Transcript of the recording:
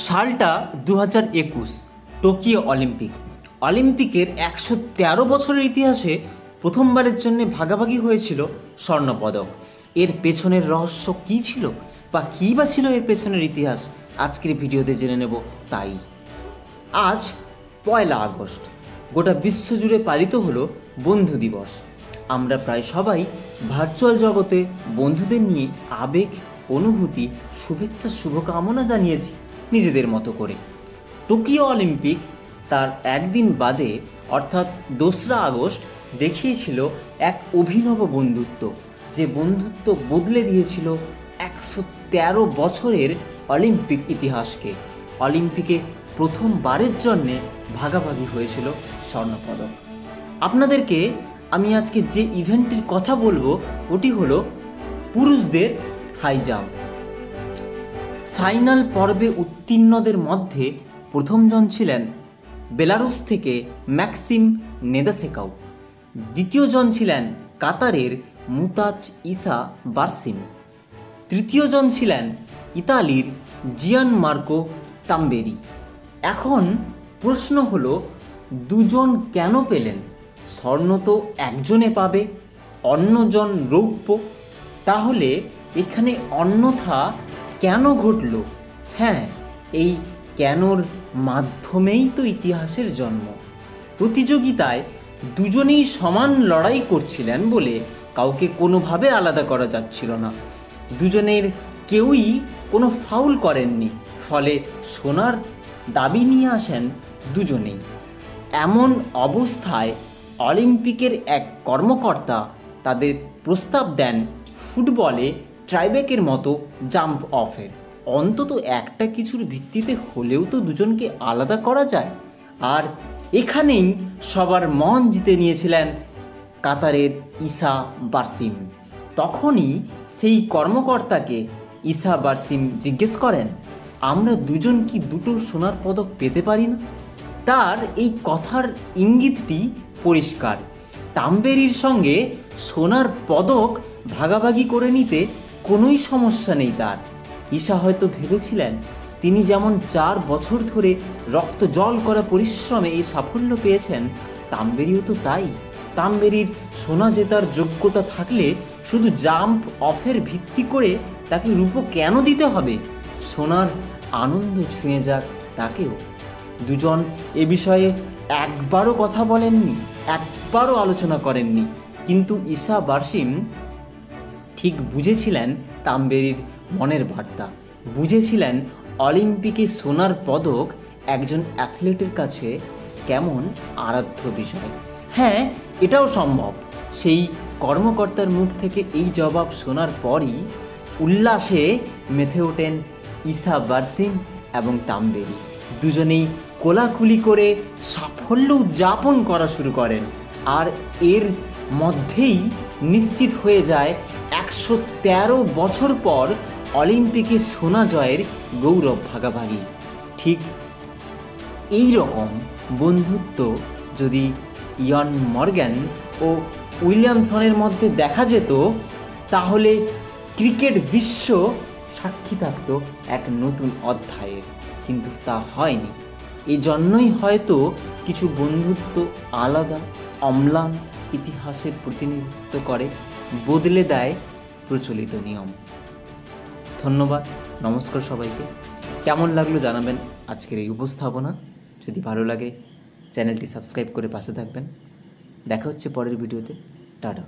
সালটা 2021 Tokyo Olympic. অলিম্পিকের 113 বছরের ইতিহাসে প্রথমবারের জন্য ভাগাভাগি হয়েছিল স্বর্ণপদক। এর পেছনের রহস্য কী ছিল বা কী বা ছিল এর পেছনের ইতিহাস, আজকের ভিডিওতে জেনে নেব। তাই আজ 1 আগস্ট গোটা বিশ্বজুড়ে পালিত হলো বন্ধু দিবস। আমরা প্রায় সবাই ভার্চুয়াল জগতে বন্ধুদের নিয়ে আবেগ, অনুভূতি, শুভেচ্ছা, শুভকামনা জানিয়েছি নিজেদের মতো করে। টোকিও অলিম্পিক তার একদিন বাদে অর্থাৎ 2 আগস্ট দেখিয়েছিল এক অভিনব বন্ধুত্ব, যে বন্ধুত্ব বদলে দিয়েছিল 113 বছরের অলিম্পিক ইতিহাসকে। অলিম্পিকে প্রথমবারের জন্যে ভাগাভাগি হয়েছিল স্বর্ণপদক। আপনাদেরকে আমি আজকে যে ইভেন্টটির কথা বলবো ওটি হলো পুরুষদের হাই জাম্প। ফাইনাল পর্বে উত্তীর্ণদের মধ্যে প্রথমজন ছিলেন বেলারুস থেকে ম্যাক্সিম নেদাসেকাউ, দ্বিতীয়জন ছিলেন কাতারের মুতাজ ইসা বারসিম, তৃতীয়জন ছিলেন ইতালির জিয়ান মার্কো তাম্বেরি। এখন প্রশ্ন হলো, দুজন কেন পেলেন? স্বর্ণ তো একজনে পাবে, অন্যজন রৌপ্য। তাহলে এখানে অন্যথা কেন ঘটল? হ্যাঁ, এই কেনর মাধ্যমেই তো ইতিহাসের জন্ম। প্রতিযোগিতায় দুজনেই সমান লড়াই করছিলেন বলে কাউকে কোনোভাবে আলাদা করা যাচ্ছিল না। দুজনের কেউই কোনো ফাউল করেননি, ফলে সোনার দাবি নিয়ে আসেন দুজনেই। এমন অবস্থায় অলিম্পিকের এক কর্মকর্তা তাদের প্রস্তাব দেন ফুটবলে ট্রাইব্রেকের মতো জাম্প অফের। অন্তত একটা কিছুর ভিত্তিতে হলেও তো দুজনকে আলাদা করা যায়। আর এখানেই সবার মন জিতে নিয়েছিলেন কাতারের ইসা বারসিম। তখনই সেই কর্মকর্তাকে ইসা বারসিম জিজ্ঞেস করেন, আমরা দুজন কি দুটো সোনার পদক পেতে পারি না? তার এই কথার ইঙ্গিতটি পরিষ্কার। তাম্বেরির সঙ্গে সোনার পদক ভাগাভাগি করে নিতে কোনোই সমস্যা নেই তার। ঈশা হয়তো ভেবেছিলেন, তিনি যেমন 4 বছর ধরে রক্ত জল করা পরিশ্রমে এই সাফল্য পেয়েছেন, তাম্বেরিও তো তাই। তাম্বেরির সোনা জেতার যোগ্যতা থাকলে শুধু জাম্প অফের ভিত্তি করে তাকে রূপো কেন দিতে হবে? সোনার আনন্দ ছুঁয়ে যাক তাকেও। দুজন এ বিষয়ে একবারও কথা বলেননি, একবারও আলোচনা করেননি। কিন্তু ইসা বারসিম ঠিক বুঝেছিলেন তাম্বেরির মনের বার্তা, বুঝেছিলেন অলিম্পিকে সোনার পদক একজন অ্যাথলেটের কাছে কেমন আরাধ্য বিষয়। হ্যাঁ, এটাও সম্ভব। সেই কর্মকর্তার মুখ থেকে এই জবাব শোনার পরই উল্লাসে মেতে ওঠেন ইসা বারসিম এবং তাম্বেরি। দুজনেই কোলাকুলি করে সাফল্য উদযাপন করা শুরু করেন। আর এর মধ্যেই নিশ্চিত হয়ে যায় 113 বছর পর অলিম্পিকে সোনা জয়ের গৌরব ভাগাভাগি। ঠিক এই রকম বন্ধুত্ব যদি ইয়ান মর্গ্যান ও উইলিয়ামসনের মধ্যে দেখা যেত, তাহলে ক্রিকেট বিশ্ব সাক্ষী থাকত এক নতুন অধ্যায়ের। কিন্তু তা হয়নি। এই জন্যই হয়তো কিছু বন্ধুত্ব আলাদা, অম্লান, ইতিহাসের প্রতিনিধিত্ব করে, বদলে দেয় প্রচলিত নিয়ম। ধন্যবাদ, নমস্কার সবাইকে। কেমন লাগলো জানাবেন আজকের এই উপস্থাপনা। যদি ভালো লাগে চ্যানেলটি সাবস্ক্রাইব করে পাশে থাকবেন। দেখা হচ্ছে পরের ভিডিওতে। টাটা।